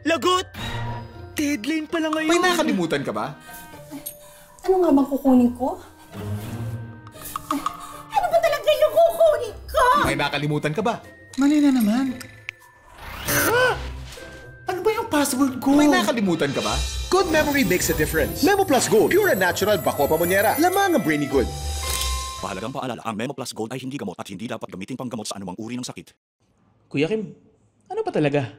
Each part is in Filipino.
Lagot! Deadline pala ngayon. May nakalimutan ka ba? Ano nga bang kukunin ko? Ano ba talaga yung kukunin ko? May nakalimutan ka ba? Mali na naman. Ano ba yung password ko? May nakalimutan ka ba? Good memory makes a difference. Memo Plus Gold, pure and natural bako pamonyera. Lamang ang brainy good. Mahalagang paalala, ang Memo Plus Gold ay hindi gamot at hindi dapat gamitin panggamot sa anumang uri ng sakit. Kuya Kim, ano ba talaga?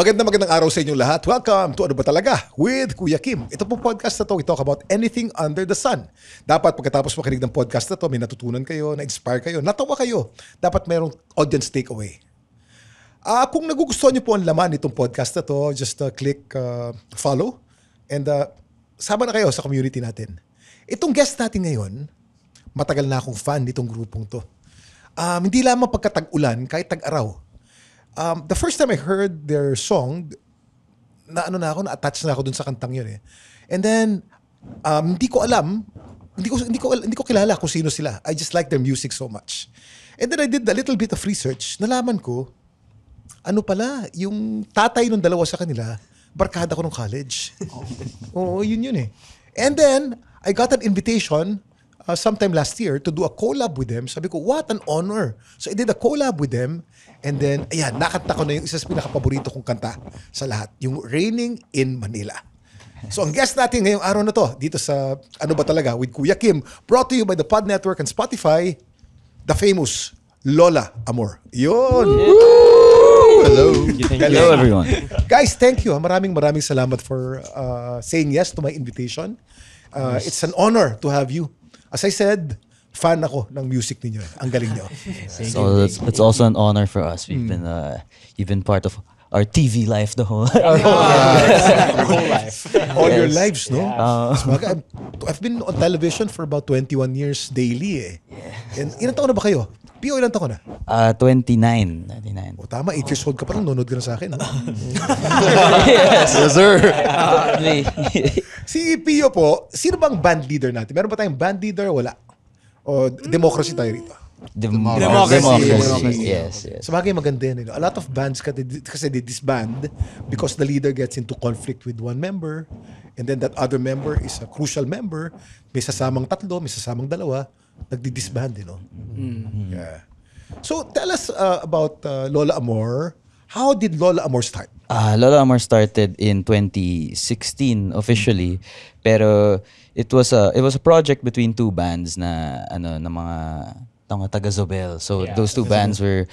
Magandang araw sa inyong lahat. Welcome to Ano Ba Talaga with Kuya Kim. Ito pong podcast na to, we talk about anything under the sun. Dapat pagkatapos makinig ng podcast na to, may natutunan kayo, na-inspire kayo, natawa kayo. Dapat mayroong audience takeaway. Kung nagugustuhan niyo po ang laman nitong podcast na to, just click follow and sama na kayo sa community natin. Itong guest natin ngayon, matagal na akong fan nitong grupong to. Hindi lamang pagkatag-ulan, kahit tag-araw. The first time I heard their song, na-attach na ako dun sa kantang yun eh. And then, hindi ko alam, hindi ko kilala kung sino sila. I just like their music so much. And then I did a little bit of research. Nalaman ko, ano pala, yung tatay ng dalawa sa kanila, barkada ko nung college. Oo, yun eh. And then, I got an invitation sometime last year to do a collab with them. Sabi ko, what an honor. So I did a collab with them. And then, ayan, nakanta ko na yung isa sa pinakapaborito kong kanta sa lahat. Yung Raining in Manila. So ang guest natin ngayong araw na to, dito sa Ano Ba Talaga with Kuya Kim, brought to you by the Pod Network and Spotify, the famous Lola Amor. Yun! Hello. Hello, everyone. Guys, thank you. Maraming salamat for saying yes to my invitation. It's an honor to have you. As I said, fan ako ng music ninyo. Ang galing nyo. So it's also an honor for us. You've been part of our TV life the whole life. All your lives, no? I've been on television for about 21 years daily eh. And ilang taon na ba kayo? Pio, ilang taon na? 29. O tama, 8 years old ka pa lang, nunod ka na sa akin. Yes, sir. Si Pio po, sino bang band leader natin? Meron ba tayong band leader? Wala. O democracy tayo rito? Democracy. Yes. Sabagay maganda yun. A lot of bands kasi they disband because the leader gets into conflict with one member and then that other member is a crucial member. May sasamang tatlo, may sasamang dalawa. Nagdi-disband, Yeah. So tell us about Lola Amor. How did Lola Amor start? Lola Amor started in 2016 officially, pero it was a project between two bands na mga taga Zobel. So those two bands were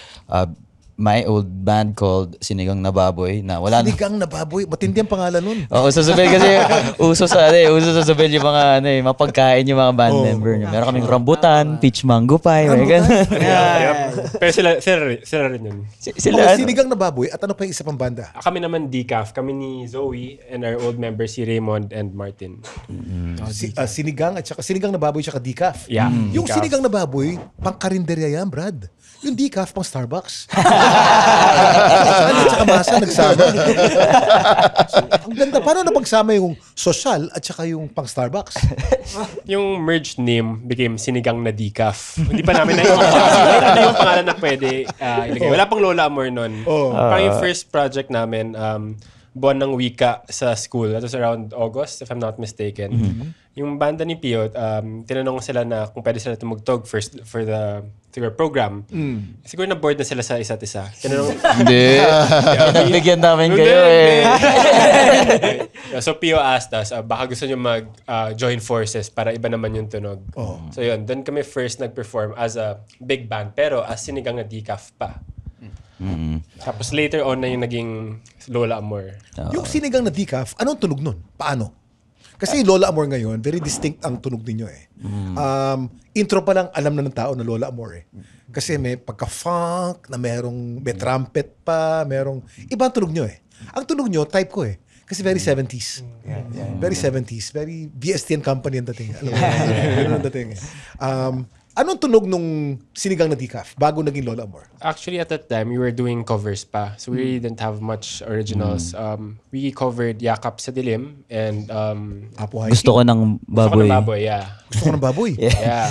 my old band called Sinigang na Baboy na wala Sinigang na Baboy, matindi ang pangalan nun. Oo, sa Zobel kasi uso sa Zobel yung mga mapagkain yung mga band member niyo. Meron kaming rambutan, peach mango pie, Pero sila rin yun. Sinigang na Baboy at ano pa yung isa pang banda? Kami naman Decaf, kami ni Zoe and our old members si Raymond and Martin. Sinigang na Baboy at Decaf. Yeah. Yung Decaf. Sinigang na Baboy, pang karinderya yan, Brad. Yung Decaf pang Starbucks. At saka masa nagsama. Ang ganda. Paano napagsama yung social at saka yung pang Starbucks? Yung merged name became Sinigang na Decaf. Hindi pa namin na yung pangalan na pwede ilagay. Wala pang Lola Amor nun. Parang yung first project namin, buwan ng wika sa school. That was around August, if I'm not mistaken. Yung banda ni Pio, tinanong sila na kung pwede sila tumugtog first for the program. Siguro na bored na sila sa isa't isa. Tinanong, Hindi. Nagbigyan namin kayo eh. So Pio asked us, baka gusto nyo mag-join forces para iba naman yung tunog. So yun, doon kami first nag-perform as a big band, pero as Sinigang na Decaf pa. Tapos later on na yung naging Lola Amor. Yung Sinigang na Decaf, anong tunog nun? Paano? Kasi Lola Amor ngayon, very distinct ang tunog ninyo eh. Intro pa lang, alam na ng tao na Lola Amor eh. Kasi may pagka-funk, na may trumpet pa, merong ibang tunog nyo eh. Ang tunog nyo, type ko eh. Kasi very 70s. Very 70s. Very VST and Company ang dating. Alam mo, ganun ang dating. Anong tunog nung Sinigang na Decaf bago naging Lola Amor? Actually, at that time, we were doing covers pa. So we really didn't have much originals. We covered Yakap sa Dilim and Apo Hiking. Gusto ko ng Gusto ko ng baboy. Baboy, yeah. Gusto ko ng baboy. Yeah.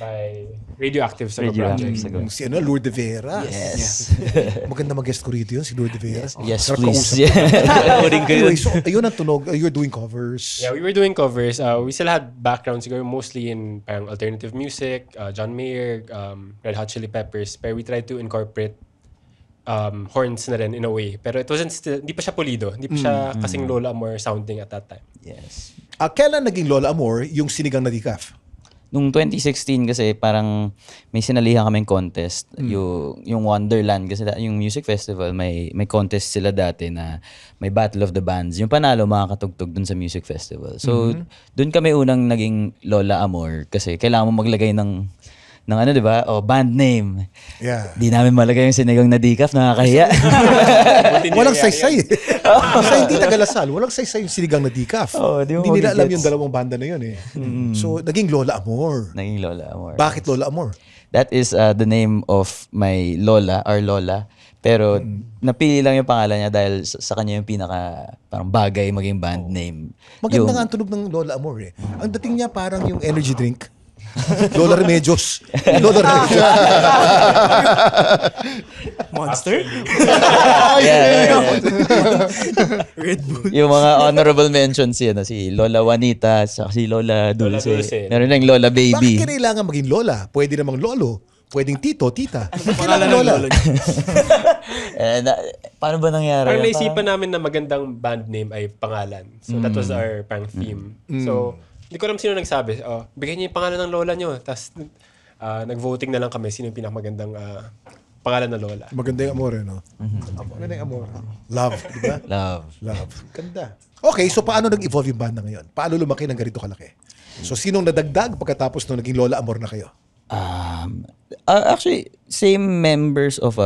By Radioactive sa project. Si Lourdes de Vera. Yes. Maganda mag-guest ko rito yun, si Lourdes de Vera. Yes, Sarap please. kausap. Panoorin ko yun. Anyway, so ayun ang tunog. You're doing covers. Yeah, we were doing covers. We still had background siguro mostly in parang alternative music, John Mayer, Red Hot Chili Peppers. Pero we tried to incorporate horns na rin in a way. Pero it wasn't still, hindi pa siya pulido. Hindi pa siya kasing Lola Amor sounding at that time. Yes. Kailan naging Lola Amor yung Sinigang na Decaf? Nung 2016 kasi parang may sinalihan kaming contest. Yung Wonderland kasi yung music festival may contest sila dati na may Battle of the Bands. Yung panalo makakatugtog dun sa music festival. So dun kami unang naging Lola Amor kasi kailangan mo maglagay ng ano, 'di ba? Band name. Yeah. Di namin malagay yung Sinigang na Decaf, nakakahiya. Walang saysay. Sa hindi Tagalasal, walang saysay yung Sinigang na Decaf. Di mo Hindi nila alam magigets. yung dalawang banda na yun eh. So, naging Lola Amor. Naging Lola Amor. Bakit Lola Amor? That is the name of my lola, our lola. Pero napili lang yung pangalan niya dahil sa kanya yung pinaka parang bagay maging band name. Maganda nga ang tunog ng Lola Amor eh. Ang dating niya parang yung energy drink. Lola Remedios. Lola Remedios. Monster? Red Bull. Yung mga honorable mentions si Lola Juanita, si Lola Dulce. Dulce. Meron ng Lola Baby. Bakit kailangan maging Lola? Pwede namang Lolo. Pwedeng Tito, Tita. Bakit kailangan Lola? Paano ba nangyari? Parang naisipan namin na magandang band name ay pangalan. So that was our parang theme. So hindi ko alam sino nagsabi. Bigyan niyo yung pangalan ng lola niyo. Tapos nag-voting na lang kami sino yung pinakamagandang pangalan ng lola. Maganda yung Amor, no? Maganda yung Amor. Love, di ba? Love. Ganda. Okay, so paano nag-evolve yung banda ngayon? Paano lumaki ng ganito kalaki? So sinong nadagdag pagkatapos nung naging Lola Amor na kayo? Actually, same members of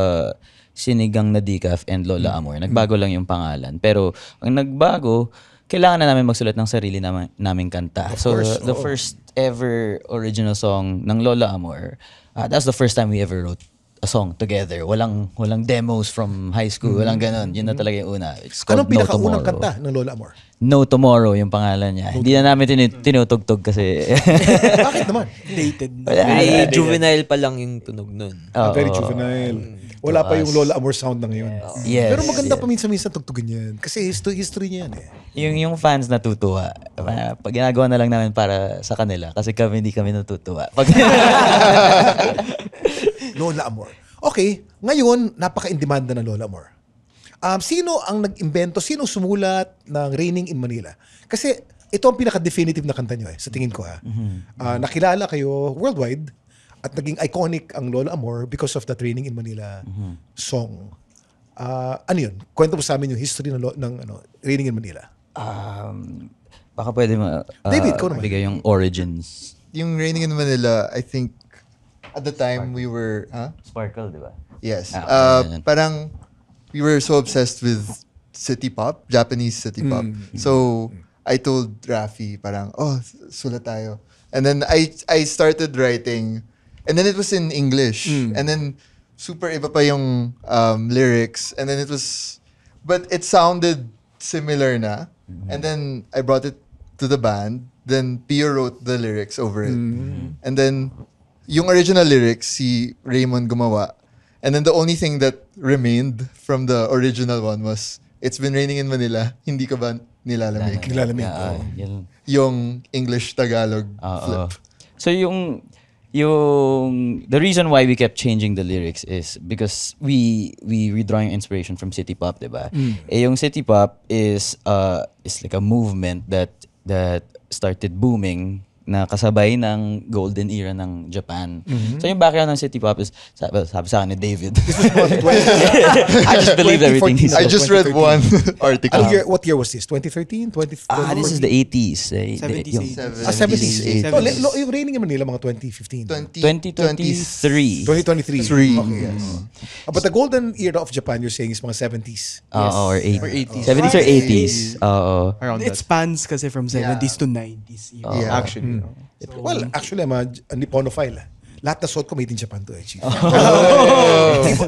Sinigang na Decaf and Lola Amor. Nagbago lang yung pangalan. Pero ang nagbago, kailangan na namin magsulat ng sarili naming kanta. The first ever original song ng Lola Amor, that's the first time we ever wrote a song together. Walang demos from high school, walang ganon. Yun na talaga yung una. It's called Anong pinakaunang kanta ng Lola Amor? No Tomorrow yung pangalan niya. Hindi na namin tinutugtog kasi. Bakit naman? Dated. Very juvenile pa lang yung tunog nun. Very juvenile. Wala pa yung Lola Amor sound na ngayon. Yes. Pero maganda pa minsan tugtugin yan. Kasi history niya yan eh. Yung fans natutuwa. Pag ginagawa na lang namin para sa kanila kasi hindi kami natutuwa. Lola Amor. Okay, ngayon, napaka-in-demand na ng Lola Amor. Sino ang nag-imbento, sino sumulat ng Raining in Manila? Kasi ito ang pinaka-definitive na kanta nyo sa tingin ko ha. Nakilala kayo worldwide at naging iconic ang Lola Amor because of that Raining in Manila song. Ano yun? Kwento mo sa amin yung history ng Raining in Manila. Baka pwede David, ikaw naman. bigay yung origins. Yung Raining in Manila, I think, at the time we were, Sparkle, di ba? Yes. Okay. Parang, we were so obsessed with city pop, Japanese city pop. So, I told Rafi, parang, sulat tayo. And then, I started writing, and then it was in English. And then, super iba pa yung lyrics. And then but it sounded similar na. And then, I brought it to the band. Then, Pio wrote the lyrics over it. And then, yung original lyrics, si Raymond gumawa. And then the only thing that remained from the original one was, it's been raining in Manila, hindi ka ba nilalamig? Nilalamig. Yung English-Tagalog flip. So the reason why we kept changing the lyrics is because we redrawing inspiration from city pop, diba? Yung city pop is like a movement that started booming na kasabay ng golden era ng Japan. So yung background ng City Pop is, sabi sa akin ni David. I just believe everything he I said. just read one article. What year was this? 2013? 2014? This is the 80s. 70s, 70s. Oh, yung Raining in Manila, mga 2015. 2023. 2023. Three. Okay, yes. But the golden era of Japan, you're saying, is mga 70s. Or 80s. Or 80s. 70s or 80s. Oo. Around it spans kasi from 70s to 90s. Yeah. Actually. Well, actually, I'm a Nipponophile. Lahat na suot ko made in Japan to, Chief.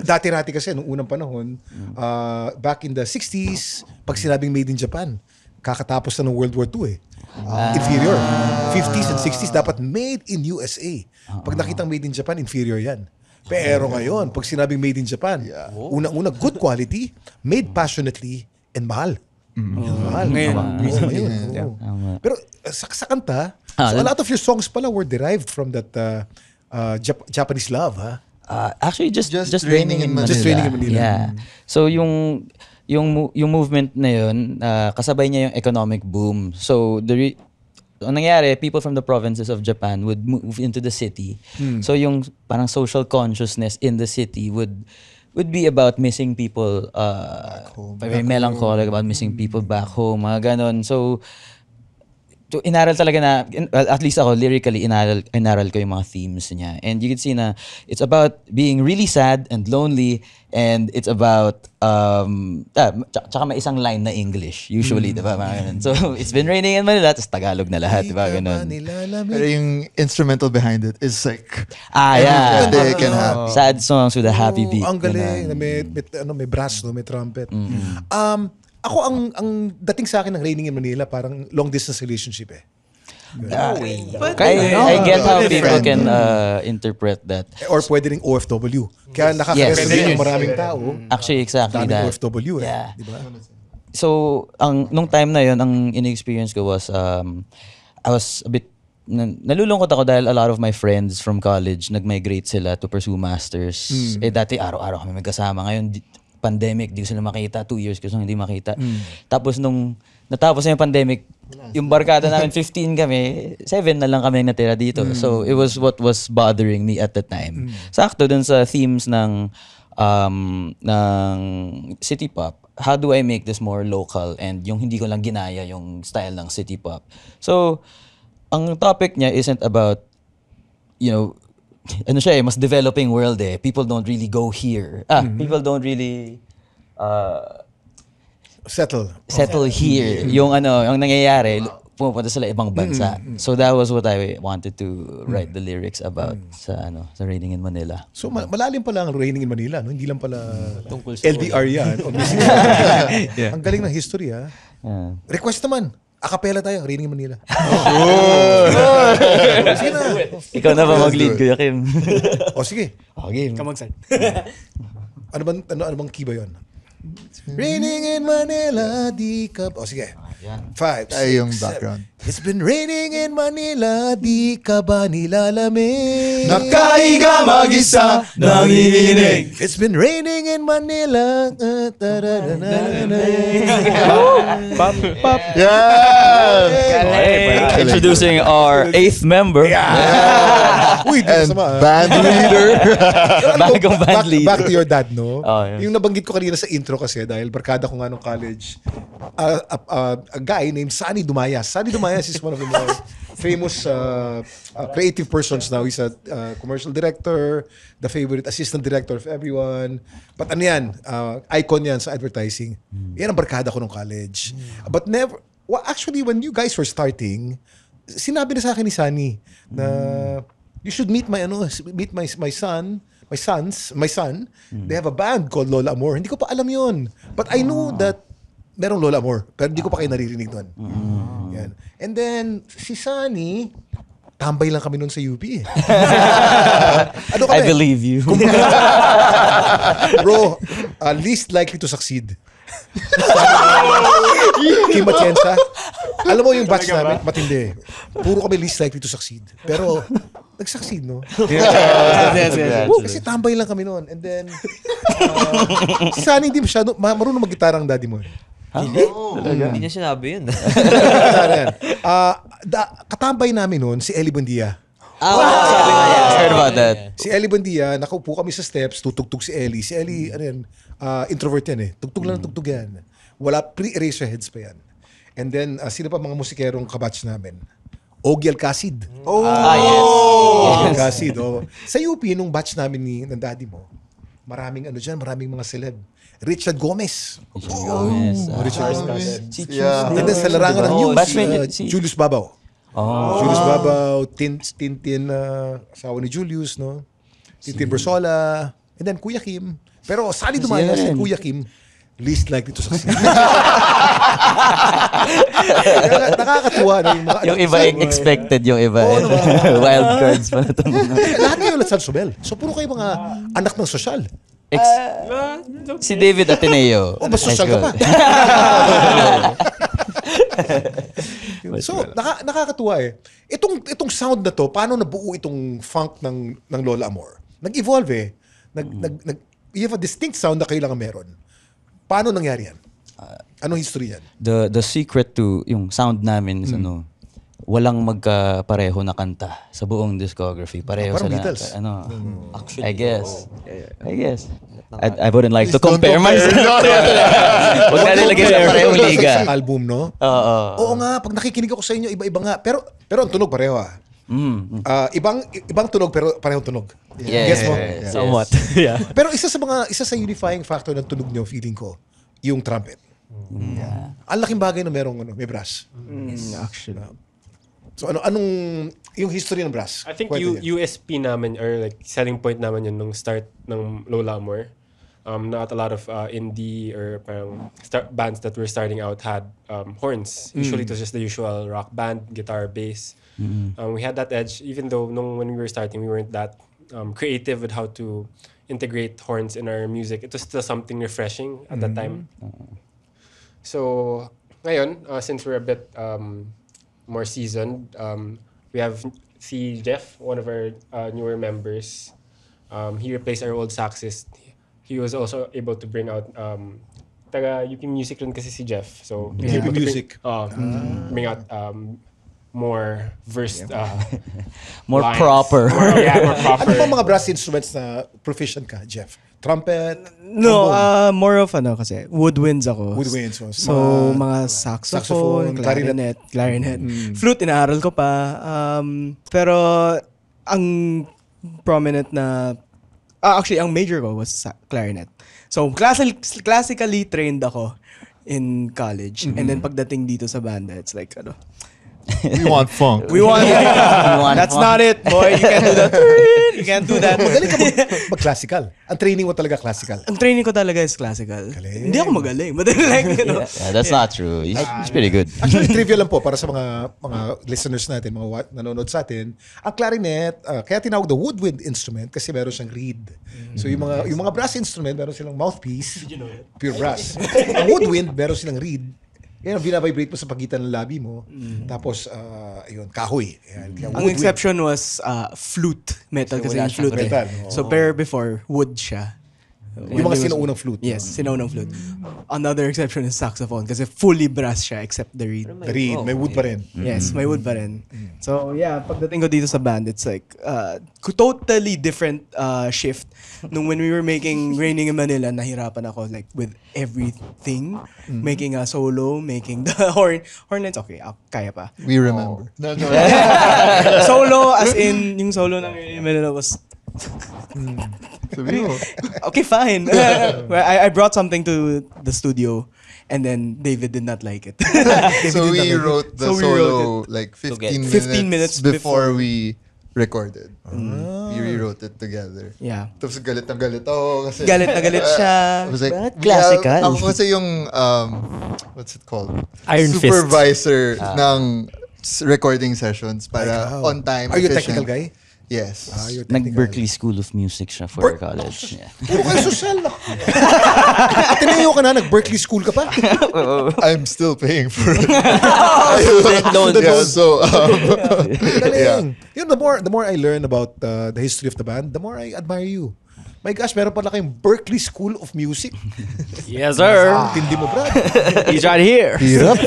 Dati-rati kasi, nung unang panahon, back in the 60s, pag sinabing made in Japan, kakatapos na ng World War II inferior. 50s and 60s, dapat made in USA. Pag nakitang made in Japan, inferior yan. Pero ngayon, pag sinabing made in Japan, unang-una, good quality, made passionately, and mahal. Mahal. Ngayon. Pero sa kanta, so a lot of your songs pala were derived from that Japanese love, ha? Actually, just Raining in Manila. Just Raining in Manila. Yeah. So yung movement na yun, kasabay niya yung economic boom. So ang nangyari, people from the provinces of Japan would move into the city. So yung parang social consciousness in the city would be about missing people, very melancholic about missing people back home, mga ganon. So inaral talaga na, at least ako, lyrically, inaral ko yung mga themes niya. And you can see na it's about being really sad and lonely, and it's about, tsaka may isang line na English, usually, diba? So, it's been raining in Manila, tapos Tagalog na lahat, diba? Ganon. Pero yung instrumental behind it is like, yeah. they can have. Sad songs with a happy beat. Ang galing. May brass, no? May trumpet. Ako, ang dating sa akin ng Raining in Manila, parang long-distance relationship eh. I get how people can interpret that. Or pwede ring OFW. Kaya nakaka-resonate ng maraming tao. Actually, exactly daming that. OFW eh. Yeah. Diba? So, nung time na yun, ang in-experience ko was, I was a bit, nalulungkot ako dahil a lot of my friends from college, nag-migrate sila to pursue masters. Dati araw-araw kami magkasama. Ngayon, pandemic, di ko sila makita. 2 years ko silang hindi makita. Tapos nung natapos na yung pandemic, yung barkada namin, 15 kami, 7 na lang kami natira dito. So, it was what was bothering me at the time. Sakto dun sa themes ng City Pop, how do I make this more local and yung hindi ko lang ginaya yung style ng City Pop. So, ang topic niya isn't about, ano siya mas developing world eh. People don't really go here. People don't really settle here. Yung nangyayari, pumupunta sila ibang bansa. So that was what I wanted to write the lyrics about sa Raining in Manila. So malalim pala ang Raining in Manila, no? Hindi lang pala LDR yan. Ang galing ng history, ha? Yeah. Request naman. Acapella tayo, Raining in Manila. Sige na. Ikaw na ba mag-lead, Kuya Kim? Sige. Okay. Kamagsan. Ano bang key ba yun? Raining in Manila, di ka... sige. 5, 6, Ay, yung background. 7. It's been raining in Manila, di ka ba nilalamig? Nakahiga mag-isa, nanginginig. It's been raining in Manila. Pop. Yeah! Introducing our 8th member. Uy, di And sama. band leader. Bagong band leader. Back to your dad, no? Yeah. Yung nabanggit ko kanina sa intro kasi dahil barkada ko nga nung college, a guy named Sunny Dumayas. Sunny Dumayas is one of the more famous creative persons now. He's a commercial director, the favorite assistant director of everyone. But ano yan, icon yan sa advertising. Yan ang barkada ko nung college. But never, actually when you guys were starting, sinabi na sa akin ni Sunny na you should meet my son. They have a band called Lola Amor. Hindi ko pa alam yun. But I knew that merong Lola Amor. Pero hindi ko pa kayo naririnig doon. Yan. And then, si Sunny, tambay lang kami noon sa UP eh. Ano kami? I believe you. Bro, least likely to succeed. Kim Atienza. Alam mo yung batch namin, matindi. Puro kami least likely to succeed. Pero, nag-succeed, no? Yes. Kasi tambay lang kami noon. And then, si Sunny hindi masyado, marunong mag-gitara ang daddy mo. Hindi niya sinabi yun. Katambay namin noon si Ellie Buendia. Sabi nga yan. Heard about that. Si Ellie Buendia, nakaupo kami sa steps, tutugtog si Ellie. Si Ellie, ano yan, introvert yan eh. Tugtog lang ng tugtog yan. Wala, pre-eraser heads pa yan. And then, sino pa mga musikerong kabatch namin? Ogie Alcacid. Yes. Ogie Alcacid. Oh. Sa UP, nung batch namin ng daddy mo, maraming mga celeb. Richard Gomez. Richard Gomez. Yeah. And then sa larangan ng news, Batchmate, Julius Babaw. Julius Babaw, Tintin, asawa ni Julius, no? Tintin Bersola, and then Kuya Kim. Pero sali dumaya si Kuya Kim, least likely to succeed. Nakakatuwa na yung mga... Yung iba expected, yung iba. Wild cards pa na ito. Lahat kayo Lasal Sobel. So puro kayo mga anak ng sosyal. Si David Ateneo. Mas sosyal ka pa. So, nakakatuwa eh. Itong sound na to, paano nabuo itong funk ng Lola Amor? Nag-evolve eh. You have a distinct sound na kailangan meron. Paano nangyari yan? Anong history yan? The secret to yung sound namin is walang magkapareho na kanta sa buong discography. Pareho Parang sila. Beatles. Actually, I guess. I wouldn't like to compare myself. Huwag na nilagay sa parehong liga. Sa album, no? Oo nga, pag nakikinig ako sa inyo, iba-iba nga. Pero ang tunog pareho ibang tunog pero parehong tunog. Guess mo? Somewhat. Yeah. Pero isa sa unifying factor ng tunog nyo, feeling ko, yung trumpet. Ang laking bagay na may brass. Actually. So anong yung history ng brass? I think USP namin or like selling point naman yun nung start ng Lola Amor. Not a lot of indie or parang bands that were starting out had horns. Usually it was just the usual rock band, guitar, bass. We had that edge even though when we were starting we weren't that creative with how to integrate horns in our music. It was still something refreshing at that time. So ngayon, since we're a bit more seasoned, we have Jeff, one of our newer members. He replaced our old saxist. He was also able to bring out taga UP Music rin kasi si Jeff. So UP Music. Bring out more versed more lines. proper. More proper. Ano pa mga brass instruments na proficient ka, Jeff? Trumpet? No, more of kasi woodwinds ako. Woodwinds. So mga saxophone, clarinet. Flute, inaaral ko pa. Pero ang prominent na actually ang major ko was clarinet. So classically trained ako in college. And then pagdating dito sa banda, it's like We want funk. we want that's not it, boy. You can't do that. You can't do that. Magaling ka mag-classical. Ang training mo talaga classical. Ang training ko talaga is classical. Galing. Hindi ako magaling. But like, That's not true. He's pretty good. Actually, trivia lang po para sa mga listeners natin, mga nanonood sa atin. Ang clarinet, kaya tinawag the woodwind instrument kasi meron siyang reed. So yung mga brass instrument, meron silang mouthpiece, pure brass. Ang woodwind, meron silang reed. Yan ang vina-vibrate mo sa pagitan ng labi mo. Tapos, kahoy. Yan, ang exception was flute. Metal kasi yung flute. metal. So, pero before, wood siya. Yung mga sinaunang flute. Yes, sinaunang flute. Another exception is saxophone kasi fully brass siya except the reed. The reed, may wood pa rin. Yes, may wood pa rin. So, yeah, pagdating ko dito sa band, it's like totally different shift. When we were making Raining in Manila, nahirapan ako like with everything. Making a solo, making the horn. Horn lines, okay, kaya pa. We remember. No. Solo, as in, yung solo ng Raining in Manila was... Okay, fine. I brought something to the studio and then David did not like it. So we wrote the solo like 15 minutes before we recorded. We rewrote it together. Yeah. Tapos galit na galit ako kasi... Galit na galit siya. I was like, classical. Ako kasi yung, what's it called? Iron Fist. Supervisor ng recording sessions para on time. Are you a efficient. technical guy? Yes. Nag-Berkeley School of Music siya for college. Yeah. Puro kayo social na. Ateneo ka na, nag-Berkeley School ka pa. I'm still paying for it. loan. Yeah, so, Galing. Yun, the more I learn about the history of the band, the more I admire you. My gosh, meron pala kayong Berkeley School of Music. Yes, sir. Tindi mo, Brad. He's right here. Hirap.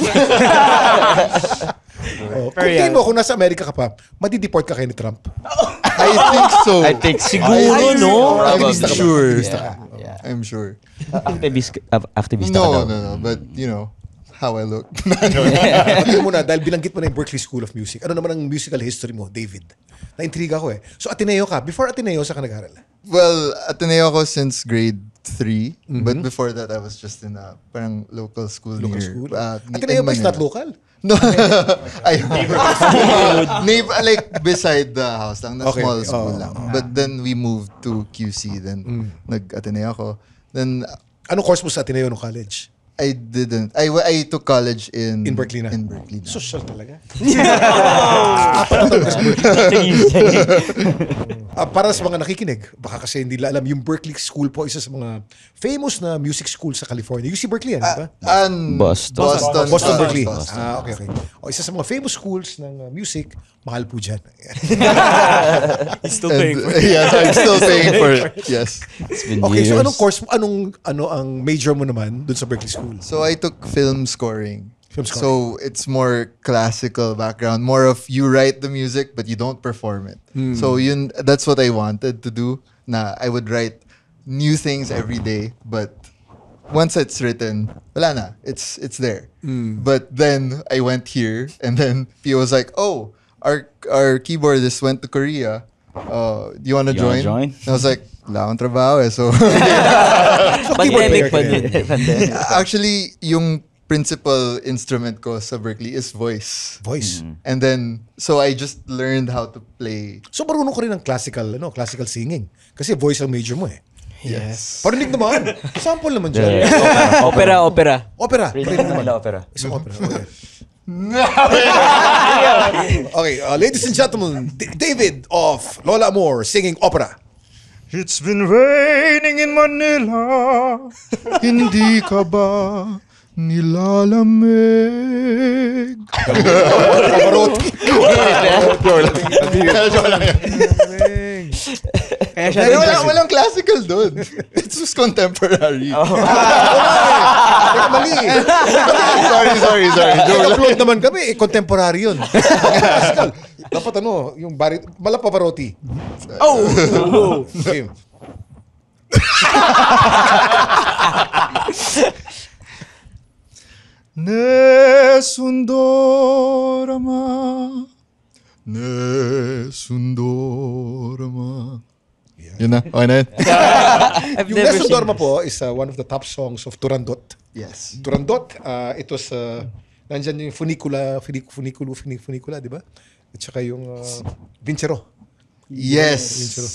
Kung tingin mo, kung nasa Amerika ka pa, madideport ka kay ni Trump. I think so. I think siguro, no? Activista ka ba? Sure. Activista ka. Yeah. I'm sure. Activista ka daw. No. But, you know, how I look. Tingin mo na, dahil binanggit mo na yung Berklee School of Music, ano naman ang musical history mo, David? Na-intriga ko eh. So, Ateneo ka. Before Ateneo, sa ka nag-aral? Well, Ateneo ako since grade 3. But before that, I was just in a parang local school Local near... school? in Ateneo ba is not Manila. local? No. Like beside the house lang. Na Okay. small school Oh. lang. But then we moved to QC. Then nag-Ateneo ako. Then Anong course mo sa Ateneo no college? I didn't. I took college in Berkeley na? In Berkeley na. Social talaga. Para sa mga nakikinig, baka kasi hindi nila alam, yung Berklee School po, isa sa mga famous na music school sa California. UC Berkeley, di ba? Boston Berkeley. Okay. O, isa sa mga famous schools ng music, mahal po dyan. He's still paying for it. Yes, I'm still paying for it. Yes. It's been Okay, years. so anong course, ano ang major mo naman dun sa Berklee School? So I took film scoring. Film scoring. So it's more classical background, more of you write the music but you don't perform it. So that's what I wanted to do. Na I would write new things every day, but once it's written, wala na. It's there. But then I went here, and then Pio was like, "Oh, our keyboardist went to Korea. Do you want to You wanna join?" join? And I was like, "Wala akong trabaho eh." So Pandemic pa din. actually, yung principal instrument ko sa Berklee is voice. Voice. And then, so I just learned how to play. So marunong ka rin ng classical singing. Kasi voice ang major mo eh. Yes. Parinig naman. Sample naman dyan. Opera. Opera. Parinig naman. Opera. Isang opera. Okay. Okay, ladies and gentlemen, David of Lola Amor singing opera. It's been raining in Manila. Hindi ka ba nilalamig? Pavarotti. Kaya siya Pero walang classical doon. It's just contemporary. Mali. Sorry. I-upload naman kami. Contemporary yun. Classical. Dapat yung Mala Pavarotti. Okay. Nesundorama. Yun na. Okay na yun. Yung Nessun Dorma po is one of the top songs of Turandot. Yes. Turandot, it was, nandyan yung funicula, di ba? At saka yung Vincero. Yes. Vincero.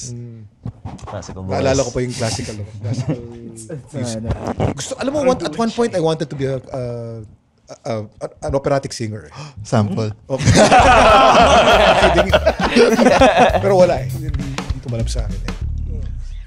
Classical voice. Naalala ko pa yung classical. Music. Alam mo, at one point, I wanted to be an operatic singer. Sample. Pero wala eh. Hindi ko malam sa akin eh.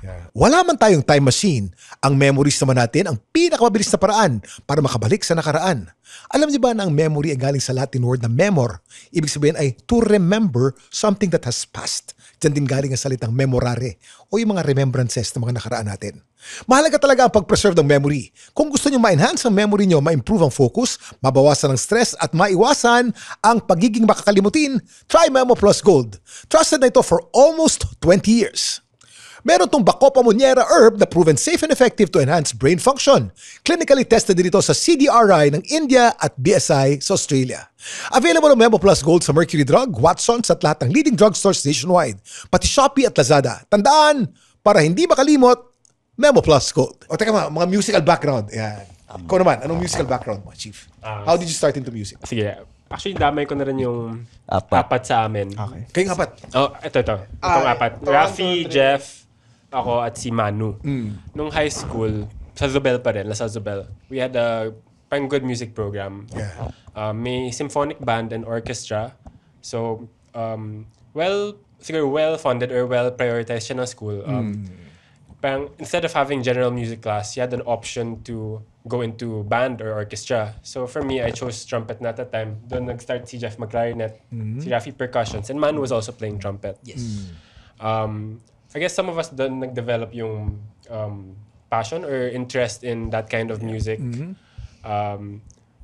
Yeah. Wala man tayong time machine, ang memories naman natin ang pinakamabilis na paraan para makabalik sa nakaraan. Alam niyo ba na ang memory ay galing sa Latin word na memor? Ibig sabihin ay to remember something that has passed. Diyan din galing ang salitang memorare o yung mga remembrances ng mga nakaraan natin. Mahalaga talaga ang pag-preserve ng memory. Kung gusto nyo ma-enhance ang memory nyo, ma-improve ang focus, mabawasan ang stress at maiwasan ang pagiging makakalimutin, try Memo Plus Gold. Trusted na ito for almost 20 years. Meron tong Bacopa Monnieri herb na proven safe and effective to enhance brain function. Clinically tested din ito sa CDRI ng India at BSI sa Australia. Available ang Memo Plus Gold sa Mercury Drug, Watsons at lahat ng leading drugstores nationwide, pati Shopee at Lazada. Tandaan, para hindi makalimot, Memo Plus Gold. O teka mga musical background. Yan. Ikaw naman, anong musical background mo, Chief? How did you start into music? Sige. Actually, damay ko na rin yung Apat. apat sa amin. Okay. Kayong apat? Oh, ito. Itong apat. Rafi, Jeff, ako, at si Manu. Nung high school, sa Zobel pa rin, sa Zobel, we had a parang good music program. Yeah. May symphonic band and orchestra. So, siguro well-funded or well-prioritized siya ng school. Parang instead of having general music class, you had an option to go into band or orchestra. So for me, I chose trumpet na at that time. Doon nag-start si Jeff mag-clarinet, si Rafi percussions, and Manu was also playing trumpet. Yes. I guess some of us doon nag-develop yung passion or interest in that kind of music.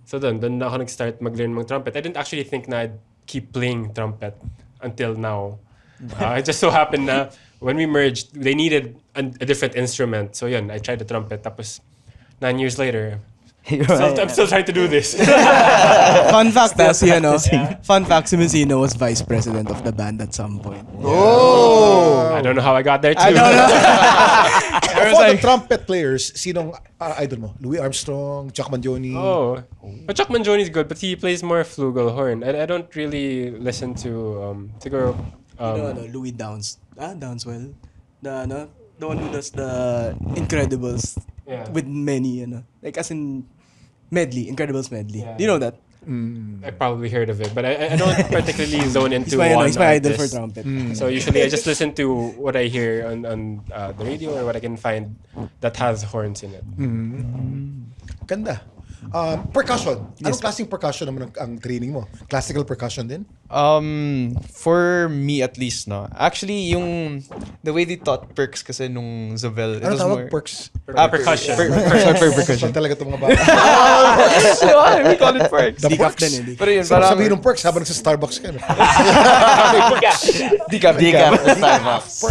So doon ako nag-start mag-learn ng trumpet. I didn't actually think na I'd keep playing trumpet until now. It just so happened na when we merged, they needed a different instrument. So yun, I tried the trumpet. Tapos 9 years later, I'm still trying to do this. Fun fact, fun fact, si Messina was vice president of the band at some point. I don't know how I got there too. I don't know. For the trumpet players, sinong idol mo? Louis Armstrong, Chuck Mangione? Oh, but Chuck Mangione is good, but he plays more flugelhorn. I don't really listen to siguro. Louis Downswell, the one who does the Incredibles with many, like as in medley, Incredibles medley. Yeah. Do you know that? I probably heard of it, but I don't particularly zone into he's my idol for artist. trumpet. So usually I just listen to what I hear on the radio or what I can find that has horns in it. Ganda. Percussion. Anong klaseng percussion naman ang training mo? Classical percussion din? For me at least, no. Actually, the way they taught perks kasi nung Zobel, it Ano was tawag? more Perks? Percussion. Percussion. Talaga itong mga bata. We call it perks. Decaf din eh. Pero yun, Sabi parang sabihin ng perks habang nasa Starbucks ka. No? decaf. Starbucks.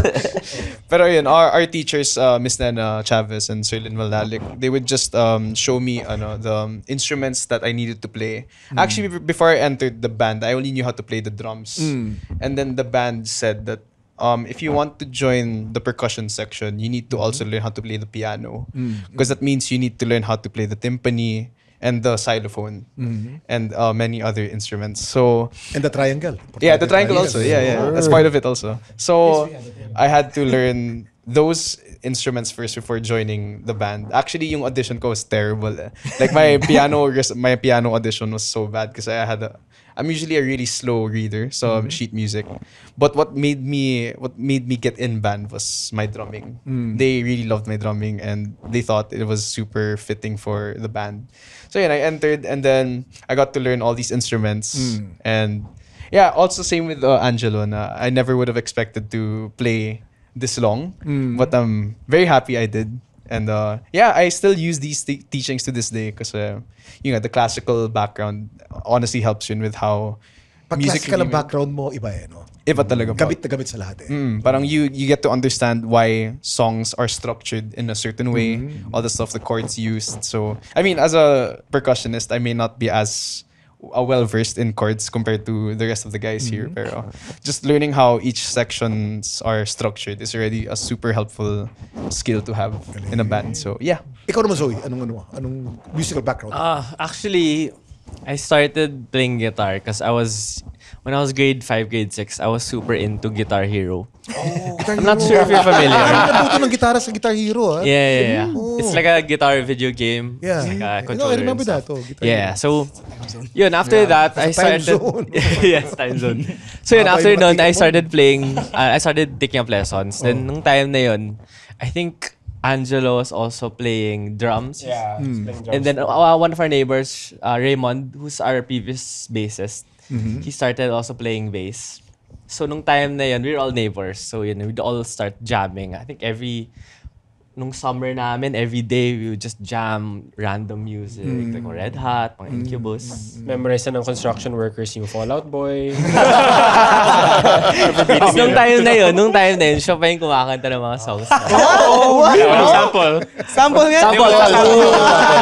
Pero yun, our teachers, Miss Nana Chavez and Sir Lin Malalik, they would just show me the instruments that I needed to play. Actually, before I entered the band, I only knew how to play the drums. And then the band said that if you want to join the percussion section, you need to also learn how to play the piano. Because that means you need to learn how to play the timpani and the xylophone and many other instruments. So And the triangle. yeah, the triangle also. Yeah. That's part of it also. So I had to learn those instruments first before joining the band. Actually, yung audition ko was terrible. Like my piano audition was so bad because I'm usually a really slow reader, so sheet music. But what made me get in band was my drumming. They really loved my drumming and they thought it was super fitting for the band. So yeah, I entered and then I got to learn all these instruments and yeah, also same with Angelo. I never would have expected to play this long, but I'm very happy I did. And I still use these teachings to this day because the classical background honestly helps you with how Pag music classical ang can be- background mo, iba no? Iba talaga po. Gamit na gamit sa lahat Parang you get to understand why songs are structured in a certain way, all the stuff the chords used. So I mean, as a percussionist, I may not be as well versed in chords compared to the rest of the guys here, pero just learning how each sections are structured is already a super helpful skill to have in a band. So yeah. Ikaw naman, Zoe, anong musical background? Actually, I started playing guitar because when I was grade 5, grade 6, I was super into Guitar Hero. I'm not sure if you're familiar. Natuto ng gitara sa Guitar Hero, Yeah. It's like a guitar video game. Yeah. It's like a I controller and remember that. stuff. Guitar Yeah, Hero. so yun, after that, I Time started... zone. Yes, time zone. So yun, Haba after yung nun, matikip I mo. started playing, I started taking up lessons. Then, nung time na yun, I think Angelo was also playing drums. Yeah, he's playing drums. And then one of our neighbors, Raymond, who's our previous bassist, he started also playing bass. So nung time na yun, we were all neighbors. So yun, we'd all start jamming. I think nung summer namin, every day we would just jam random music. Like mga Red Hot, mga Incubus. Memorize na ng construction workers yung Fall Out Boy. Nung time na yun, siya pa yung kumakanta ng mga songs. Sample. Sample nga.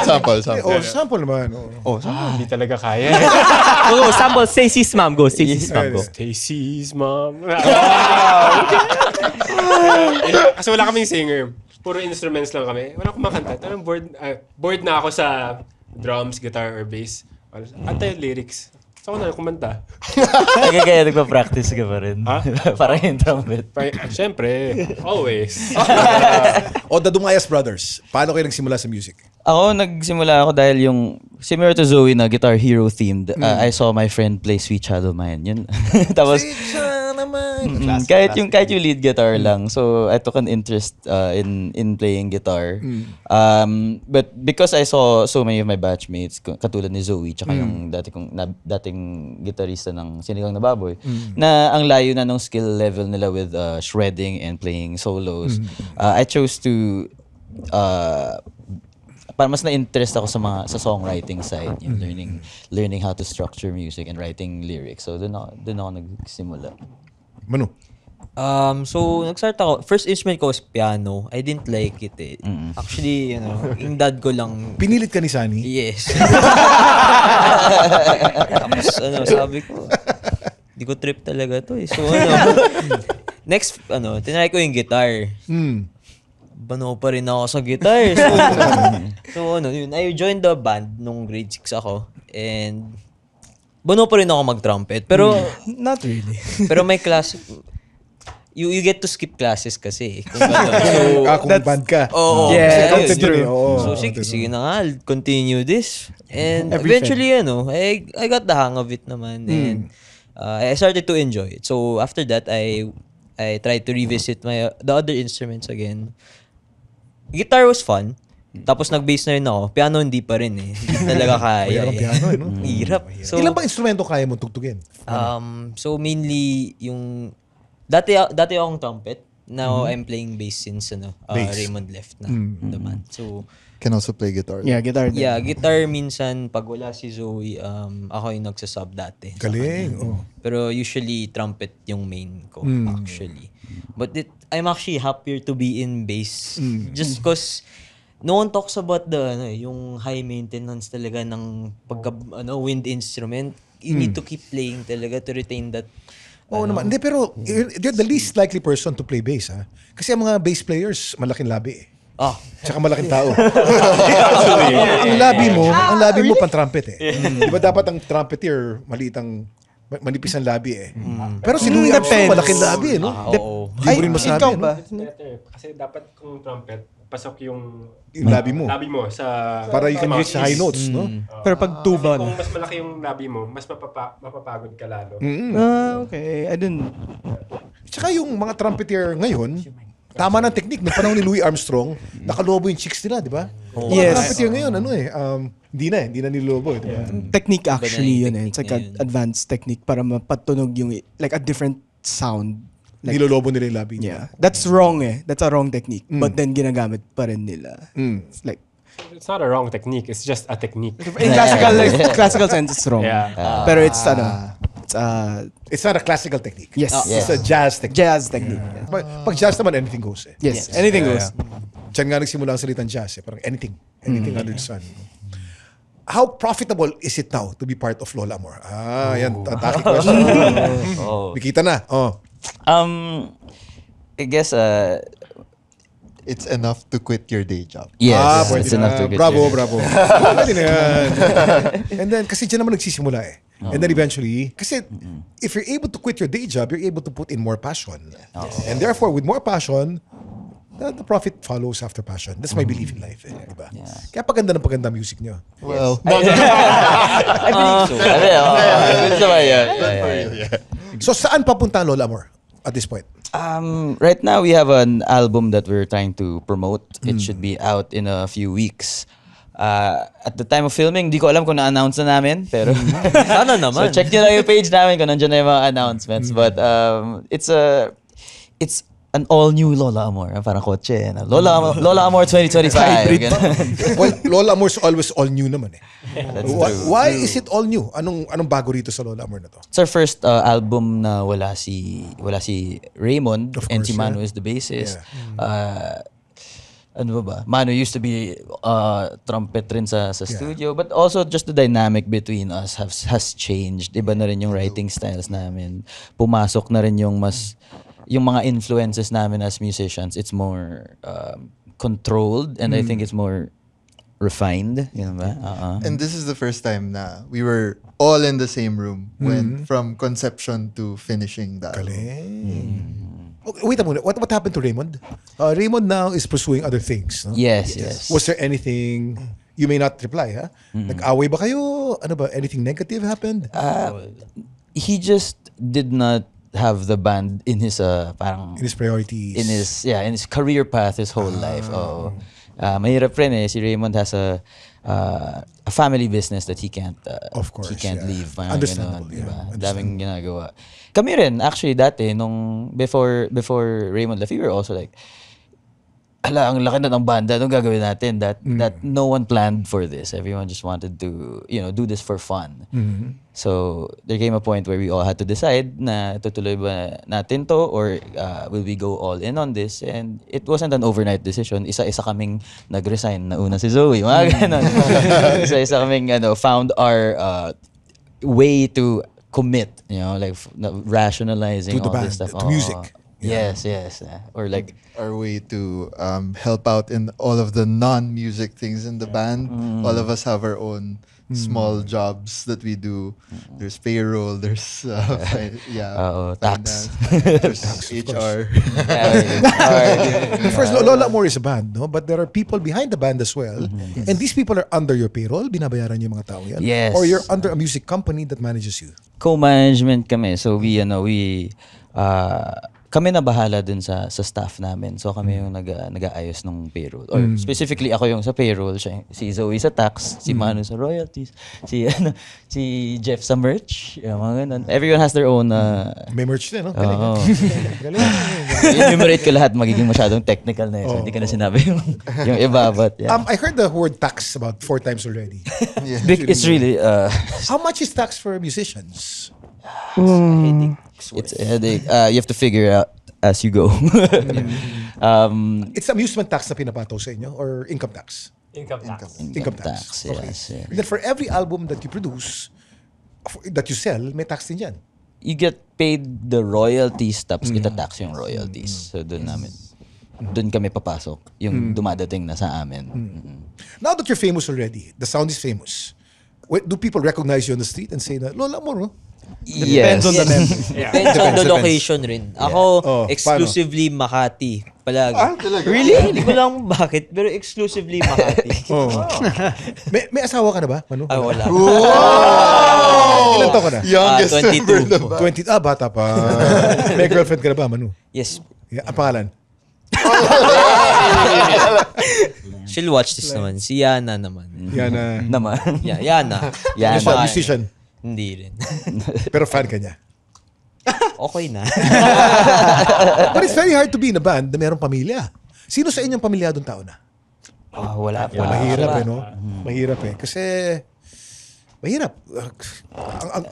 Sample. Sample naman. Hindi talaga kaya. Go, sample. Stacy's mom. Go, Stacy's mom. Go. Stacy's mom. Kasi wala kaming singer. Puro instruments lang kami. Wala kumakanta. Parang bored na ako sa drums, guitar, or bass. Antay lyrics. So ako na kumanta. Kaya nagpa-practice ka pa rin. Parang yung trumpet. Siyempre. Always. O The Dumayas Brothers, paano kayo nagsimula sa music? Nagsimula ako dahil yung similar to Zoe na Guitar Hero themed. I saw my friend play Sweet Child of Mine. Yun. Tapos kahit yung lead guitar lang. So I took an interest in playing guitar. But because I saw so many of my batchmates katulad ni Zoe tsaka yung dating gitarista ng Sinigang na Baboy na ang layo na ng skill level nila with shredding and playing solos. I chose to parang mas na-interest ako sa songwriting side, yung learning how to structure music and writing lyrics. So doon ako nagsimula. Manu? So, nag-start ako. First instrument ko was piano. I didn't like it eh. Actually, yung dad ko lang. Pinilit ka ni Sunny? Yes. Tapos, sabi ko, di ko trip talaga to eh. So, next, tinry ko yung guitar. Bano pa rin ako sa guitar. So, yun. I joined the band nung grade 6 ako. And, bano pa rin ako mag-trumpet. Pero, not really. Pero may class, you get to skip classes kasi. Kung so, kung band ka. Oo. Yeah, that's true. So, sige na nga, I'll continue this. And eventually, I got the hang of it naman. And I started to enjoy it. So, after that, I tried to revisit the other instruments again. Guitar was fun. Tapos nag-bass na rin ako. Piano hindi pa rin eh. Hindi talaga kaya. Piano no? Hirap. So, ilan bang instrumento kaya mong tugtugin? So mainly yung dati akong trumpet. Now I'm playing bass since Raymond left na the band. So can also play guitar. Yeah, guitar. Yeah, guitar minsan pag wala si Zoe, ako yung nagsasub dati. Galing. Pero usually trumpet yung main ko actually. But I'm actually happier to be in bass just cause no one talks about yung high maintenance talaga ng wind instrument. You need to keep playing talaga to retain that. Oo naman. Hindi, pero you're the least likely person to play bass, ha? Kasi ang mga bass players, malaking labi eh. Tsaka malaking tao. ang labi mo pang-trumpet eh. Diba dapat ang trumpeter, manipis ang labi eh. Pero si Louis Armstrong, malaking labi eh, no? Di mo rin masabi, ikaw no? ba? Kasi dapat kung trumpet, pasok yung labi mo sa para you can reach high notes, no? Pero pag tuba kung mas malaki yung labi mo, mas mapapagod ka lalo. Okay. I didn't. Tsaka yung mga trumpeter ngayon, tama ng technique. Noong panahon ni Louis Armstrong, nakalobo yung chicks nila, di ba? Yes. Trumpeter ngayon, hindi na nilobo. Diba? Technique actually yun eh. It's like an advanced technique para mapatunog yung, like a different sound. Like, nilolobo nila yung labi niya. Yeah. That's wrong eh. That's a wrong technique. But then ginagamit pa rin nila. It's like, it's not a wrong technique. It's just a technique. In classical sense, it's wrong. Yeah. Pero it's not a classical technique. Yes. It's a jazz technique. Jazz technique. Pag jazz naman, anything goes eh. Yes. Anything goes. Diyan nga nagsimula ang salitang jazz eh. Parang anything under the sun. How profitable is it now to be part of Lola Amor? Yan. Tataki question. Nakita na. I guess it's enough to quit your day job. Yes, it's enough to quit bravo. Pwede na yan. And then, kasi dyan naman nagsisimula eh. And then eventually, kasi if you're able to quit your day job, you're able to put in more passion. And therefore, with more passion, the profit follows after passion. That's my belief in life. Diba? Kaya paganda music nyo. Well, I believe so. So saan papunta ang Lola Amor at this point? Right now, we have an album that we're trying to promote. It should be out in a few weeks. At the time of filming, di ko alam kung na-announce na namin. Pero sana naman. So check nyo lang yung page namin kung nandiyan na yung mga announcements. But it's an all-new Lola Amor. Parang kotse. Lola Amor 2025. Well, Lola Amor's always all new naman eh. That's true. Why is it all new? Anong bago rito sa Lola Amor na to? It's our first album na wala si Raymond and si Manu is the bassist. Ano ba? Manu used to be trumpet rin sa studio, but also just the dynamic between us has changed. Iba na rin yung writing styles namin. Pumasok na rin yung mga influences namin as musicians. It's more controlled and I think it's more refined. Yun ba? And this is the first time na we were all in the same room when from conception to finishing the album. Wait a minute. What happened to Raymond? Raymond now is pursuing other things. No? Yes. Was there anything, you may not reply, ha? Nag-away ba kayo? Ano ba? Anything negative happened? He just did not have the band in his parang in his priorities. In his career path his whole life. Mahirap rin eh. Si Raymond has a family business that he can't leave. Parang understandable. Diba? Daming ginagawa. Kami rin, actually, dati, before Raymond left, we were also like, hala, ang laki na ng banda, anong gagawin natin? That no one planned for this. Everyone just wanted to, do this for fun. So, there came a point where we all had to decide na tutuloy ba natin to or will we go all in on this? And it wasn't an overnight decision. Isa-isa kaming nag-resign. Nauna si Zoe, mga ganon. Isa-isa kaming found our way to commit, like rationalizing To the all band, this stuff. to music. Yes. Or like our way to help out in all of the non-music things in the band. All of us have our own small jobs that we do. There's payroll, there's tax. There's HR. First, Lola More is a band, no? But there are people behind the band as well. And these people are under your payroll. Binabayaran yung mga tao yan. Yes. Or you're under a music company that manages you. Co-management kami. So kami na bahala dun sa staff namin. So kami yung nag-aayos ng payroll. Or specifically ako yung sa payroll, si Zoe sa tax, si Manu sa royalties, si Jeff sa merch, mga ganun. Everyone has their own may merch din, no? Galing. Enumerate ko lahat, magiging masyadong technical na yun. So hindi ko na sinabi yung iba, but yeah. I heard the word tax about 4 times already. It's really how much is tax for musicians? It's a headache. You have to figure it out as you go. It's amusement tax na pinapataw sa inyo or income tax? Income tax. Income tax, yes. Yeah. And then for every album that you produce, that you sell, may tax din dyan. You get paid the royalties, tapos ita-tax yung royalties. So doon kami papasok. Yung dumadating na sa amin. Now that you're famous already, the sound is famous. Do people recognize you on the street and say na, Lola More, no? Yes. Depends on the member. Depends on the location rin. Ako, exclusively Makati. Palagi. Really? Hindi ko lang bakit, pero exclusively Makati. may asawa ka na ba, Manu? Wala. Ilan taon ka na? Youngest 22 member. 20. Bata pa. May girlfriend ka na ba, Manu? Yes. Yeah, ang pangalan? She'll watch this naman. Si Yana naman. Yana. Naman. Yana. Yana. Musician. Hindi rin. Pero fan ka niya. Okay na. But it's very hard to be in a band na mayroong pamilya. Sino sa inyong pamilyadong tao na? Wala pa. Mahirap no? Mahirap Kasi, mahirap.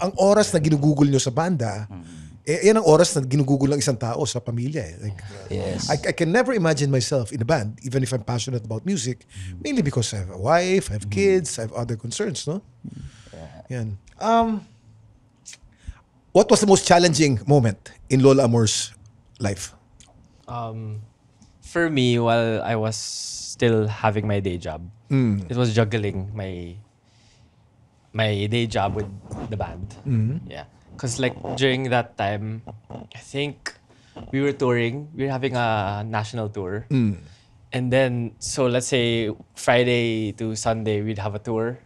Ang oras na ginugugol nyo sa banda, yan ang oras na ginugugol ng isang tao sa pamilya. Like, Yes. I can never imagine myself in a band, even if I'm passionate about music, mainly because I have a wife, I have kids, I have other concerns, no? Yan. What was the most challenging moment in Lola Amore's life? For me, while I was still having my day job, it was juggling my day job with the band. Yeah, because like during that time, I think we were touring. We were having a national tour, and then so let's say Friday to Sunday we'd have a tour.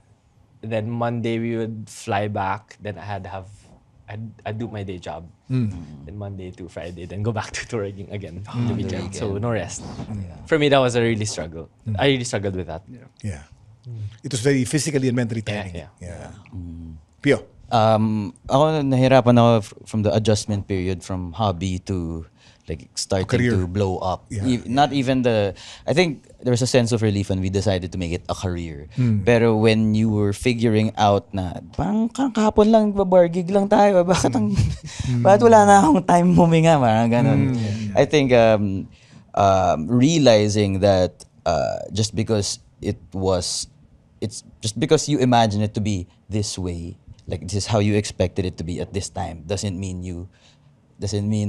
Then Monday we would fly back. Then I'd do my day job. Then Monday to Friday, then go back to touring again the weekend. So no rest. For me, that was a really struggle. I really struggled with that. Yeah. It was very physically and mentally tiring. Yeah. Pio? Ako nahirapan ako from the adjustment period from hobby to like starting Career. to blow up. Yeah. Not even I think there was a sense of relief when we decided to make it a career. Pero when you were figuring out na parang kahapon lang bar gig lang tayo, bakit wala na akong time huminga, parang ganun. I think realizing that just because it's just because you imagine it to be this way, like this is how you expected it to be at this time, doesn't mean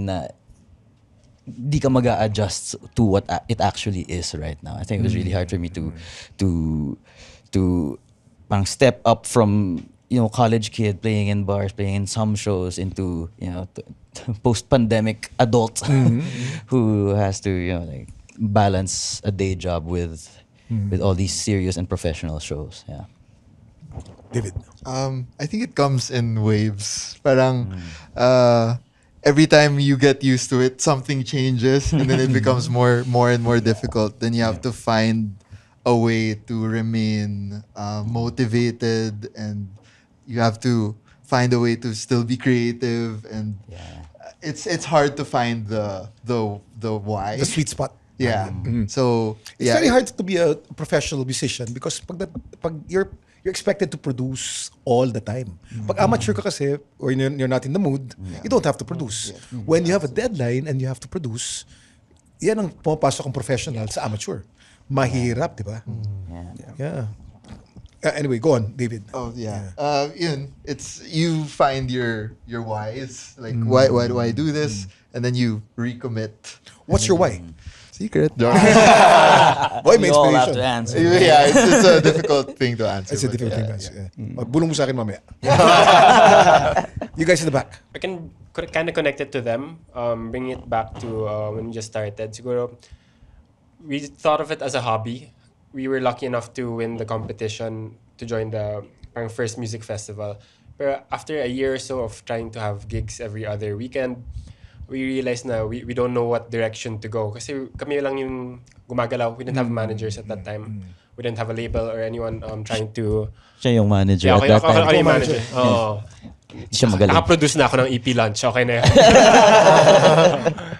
na di ka mag-a-adjust to what it actually is right now. I think it was really hard for me to pang step up from college kid playing in bars, playing in some shows into post-pandemic adult who has to like balance a day job with all these serious and professional shows. Yeah. David? I think it comes in waves. Parang every time you get used to it, something changes and then it becomes more and more difficult. Then you have to find a way to remain motivated, and you have to find a way to still be creative, and it's hard to find the why. The sweet spot. Yeah. So, It's yeah. very hard to be a professional musician because pag you're expected to produce all the time. Pag amateur ka kasi, or you're not in the mood, you don't have to produce. When you have a deadline and you have to produce, yan ang pumapasok ang professional sa amateur. Mahirap, di ba? Yeah. Anyway, go on, David. Oh yeah. Yun, it's you find your whys, like why do I do this, and then you recommit. What's your why? Secret. Boy, may We all have inspiration. to answer. Yeah, it's a difficult thing to answer. It's a but difficult thing to yeah, answer. Yeah. Bulong mo sa akin mamaya. You guys in the back. I can kind of connect it to them, bring it back to when we just started. Siguro, we thought of it as a hobby. We were lucky enough to win the competition to join the parang first music festival. But after a year or so of trying to have gigs every other weekend, we realized na we don't know what direction to go. Kasi kami lang yung gumagalaw. We didn't have managers at that time. We didn't have a label or anyone trying to... Siya yung manager Yeah, at that time. ako yung manager. Oo. Siya magaling. Nakaproduce na ako ng EP launch. Okay na yan.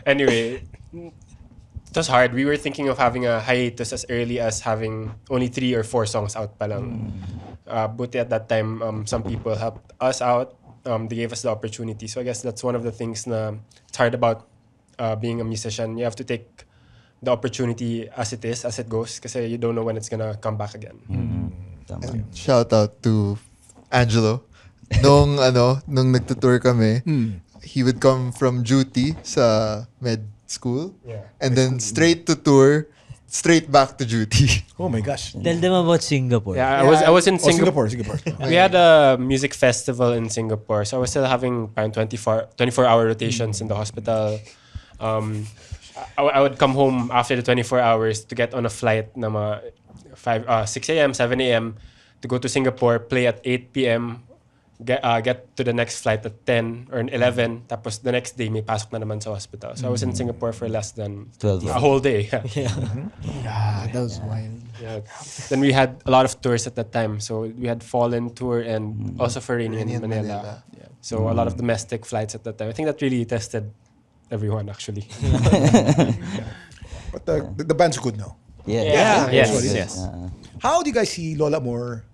Anyway, it was hard. We were thinking of having a hiatus as early as having only 3 or 4 songs out pa lang. Buti at that time, some people helped us out. They gave us the opportunity. So I guess that's one of the things na it's hard about being a musician. You have to take the opportunity as it is, as it goes, kasi you don't know when it's gonna come back again. And shout out to Angelo. Nung nagtutour kami, he would come from duty sa med school, and then straight to tour, straight back to duty. Oh my gosh. Tell them about Singapore. Yeah, I was in Singapore. Singapore. We had a music festival in Singapore, so I was still having 24-hour rotations in the hospital. I would come home after the 24 hours to get on a flight na 6 a.m., 7 a.m. to go to Singapore, play at 8 p.m., get to the next flight at 10 or 11, tapos the next day may pasok na naman sa hospital. So I was in Singapore for less than 12 a whole day. Yeah, that was wild. Yeah. Then we had a lot of tours at that time. So we had Fallen tour and also for Rainy in Manila. Yeah. So a lot of domestic flights at that time. I think that really tested everyone actually. But the band's good now. Yeah. Yes. How do you guys see Lola Moore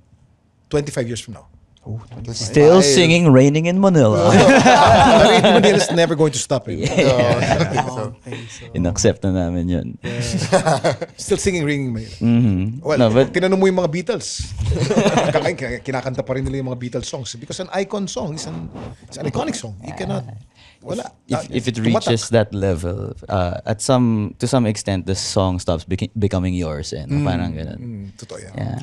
25 years from now? Still singing Raining in Manila. Manila's never going to stop it. In-accept na namin yun. Still singing Ringing Manila. Well, No, but- tinanong mo yung mga Beatles. Kinakanta pa rin nila yung mga Beatles songs because an icon song is an iconic song. You cannot... Wala. If it reaches that level, to some extent, the song stops becoming yours. Parang ganun. Totoo yan. Yeah.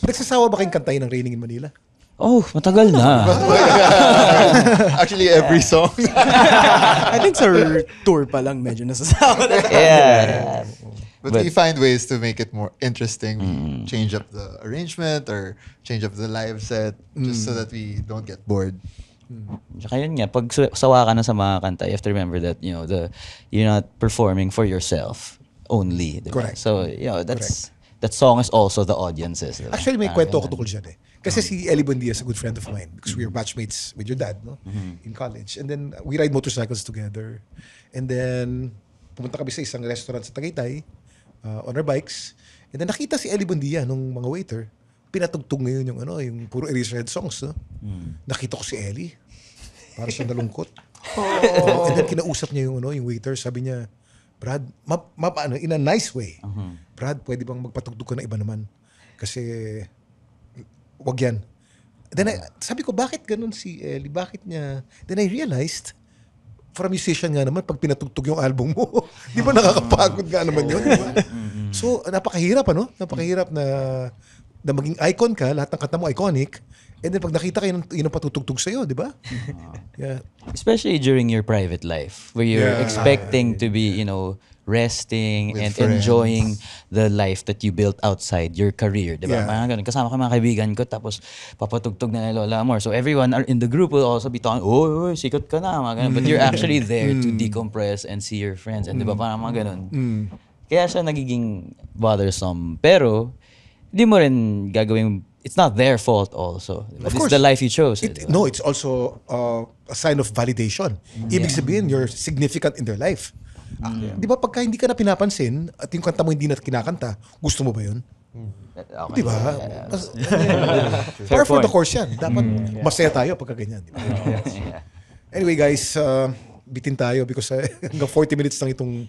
Nagsasawa ba kayong kantahin ng Raining in Manila? Oh, matagal na. Actually, every song. I think sa tour pa lang medyo nasasawa na. Yeah. But we find ways to make it more interesting. Change up the arrangement or change up the live set just so that we don't get bored. Tsaka yun nga, pag sawa ka na sa mga kanta, you have to remember that, you're not performing for yourself only. Diba? Correct. So, that song is also the audience's. Diba? Actually, may kwento ko tukol dyan eh. Kasi si Ellie Buendia is a good friend of mine because we were batchmates with your dad in college. And then we ride motorcycles together. And then pumunta kami sa isang restaurant sa Tagaytay on our bikes. And then nakita si Ellie Buendia nung mga waiter. Pinatugtog ngayon yung puro Eraserhead songs. No? Nakita ko si Ellie. Para siya nalungkot. And then kinausap niya yung waiter. Sabi niya, Brad, in a nice way. Brad, pwede bang magpatugtog ka na iba naman? Kasi wag yan. Then sabi ko, bakit ganun si Ellie? Bakit niya? Then I realized, for a musician nga naman, pag pinatugtog yung album mo, di ba nakakapagod nga naman yun? Diba? So, napakahirap, Napakahirap na maging icon ka, lahat ng kanta mo iconic, and then pag nakita kayo yun ang patutugtog sa'yo, di ba? Yeah. Especially during your private life, where you're expecting to be, resting With and friends. enjoying the life that you built outside your career, di ba? Yeah. Parang ganun. Kasama ka mga kaibigan ko, tapos papatugtog na ni Lola Moore. So everyone in the group will also be talking, oh, sikat ka na, mga ganun. But you're actually there to decompress and see your friends. And di ba, parang mga ganun. Kaya siya nagiging bothersome. Pero, hindi mo rin gagawin, it's not their fault also. Of It's course. the life you chose. No, it's also a sign of validation. Ibig sabihin, you're significant in their life. Di ba pagka hindi ka na pinapansin at yung kanta mo hindi na kinakanta, gusto mo ba yun? Di ba? Par for the course yan. Dapat masaya tayo pagka ganyan. Di ba? Anyway guys, bitin tayo because hanggang 40 minutes lang itong...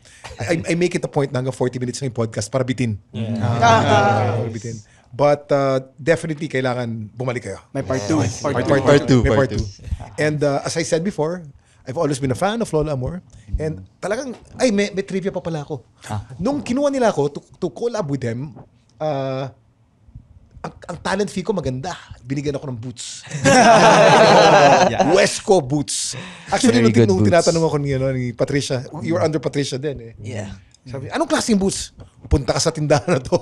I make it a point na hanggang 40 minutes lang yung podcast para bitin. Bitin. But definitely kailangan bumalik kayo. May part 2. Part 2. And as I said before, I've always been a fan of Lola Amor. And talagang, may trivia pa pala ako. Nung kinuha nila ako to collab with them, ang talent fee ko maganda. Binigyan ako ng boots. Wesco boots. Actually, nung tinatanong ako ni Patricia, you were under Patricia din eh. Yeah. Sabi, anong klaseng boots? Punta ka sa tindahan na to.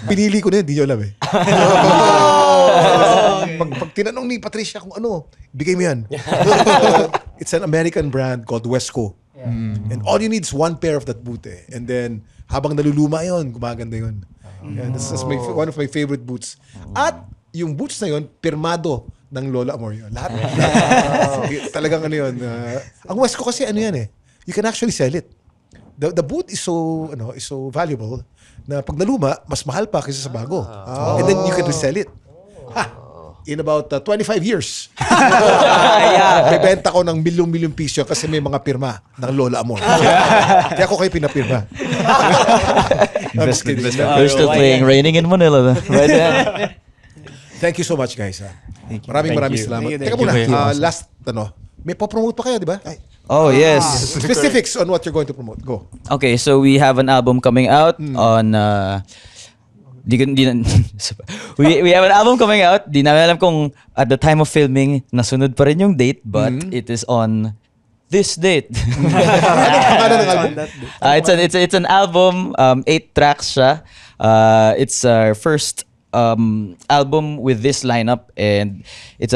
Pinili ko na yun, di nyo alam eh. Pag tinanong ni Patricia kung ano, bigay mo yan. It's an American brand called Wesco. And all you need is one pair of that boot eh. And then, habang naluluma yun, gumaganda yun. That's one of my favorite boots. At yung boots na yun, pirmado ng Lola Amor yun. Lahat. Talagang ano yun. Ang Wesco kasi ano yan eh. You can actually sell it. The boot is so valuable na pag naluma, mas mahal pa kaysa sa bago. And then you can resell it. In about 25 years. Bebenta ko ng milyong piso kasi may mga pirma ng Lola Amor. Kaya ako kayo pinapirma. We're still playing Raining in Manila. Right now. Thank you so much guys. Maraming salamat. Teka muna, last may po-promote pa kayo, di ba? Oh, yes. Specifics on what you're going to promote. Go. Okay, so we have an album coming out on... we have an album coming out. Di namin alam kung at the time of filming, nasunod pa rin yung date, but it is on this date. It's an album, 8 tracks siya. It's our first album with this lineup, and it's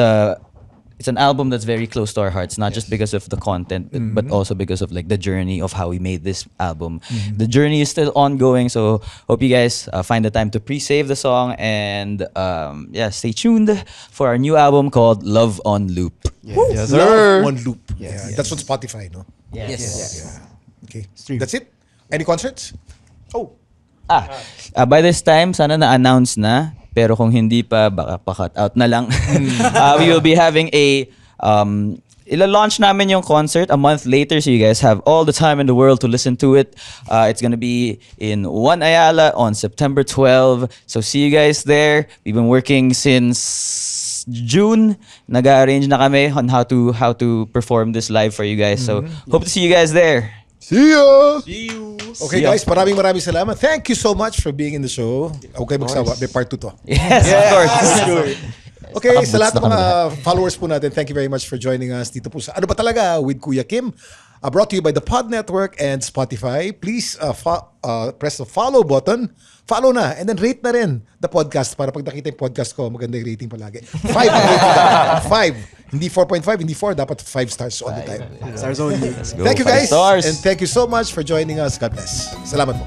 an album that's very close to our hearts, not just because of the content, but also because of like the journey of how we made this album. The journey is still ongoing, so hope you guys find the time to pre-save the song and stay tuned for our new album called Love on Loop. Yes, sir. Love on Loop. Yeah. That's on Spotify, no? Yes. Yeah. Okay. That's it? Any concerts? By this time, sana na-announce na. Pero kung hindi pa, baka pa-cut out na lang. We will be having ila-launch namin yung concert a month later, so you guys have all the time in the world to listen to it. It's gonna be in One Ayala on September 12. So see you guys there. We've been working since June. Nag-arrange na kami on how to perform this live for you guys. So hope to see you guys there. See you! Okay See ya. guys, maraming salamat. Thank you so much for being in the show. Okay, magsawa. May part 2 to. Yes, of course. Okay, sa lahat ng mga followers po natin, thank you very much for joining us dito po sa Ano Ba Talaga with Kuya Kim. Brought to you by the Pod Network and Spotify. Please press the follow button. Follow na and then rate na rin the podcast para pag nakita yung podcast ko, maganda yung rating palagi. 5 ang rating. 5. Hindi 4.5, hindi 4. Dapat 5 stars all the time. Stars only. Thank you guys. Stars. And thank you so much for joining us. God bless. Salamat po.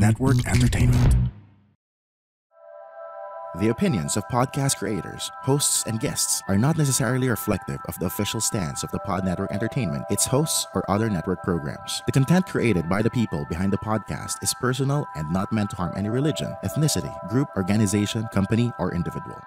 Network Entertainment. The opinions of podcast creators, hosts, and guests are not necessarily reflective of the official stance of the Pod Network Entertainment, its hosts, or other network programs. The content created by the people behind the podcast is personal and not meant to harm any religion, ethnicity, group, organization, company, or individual.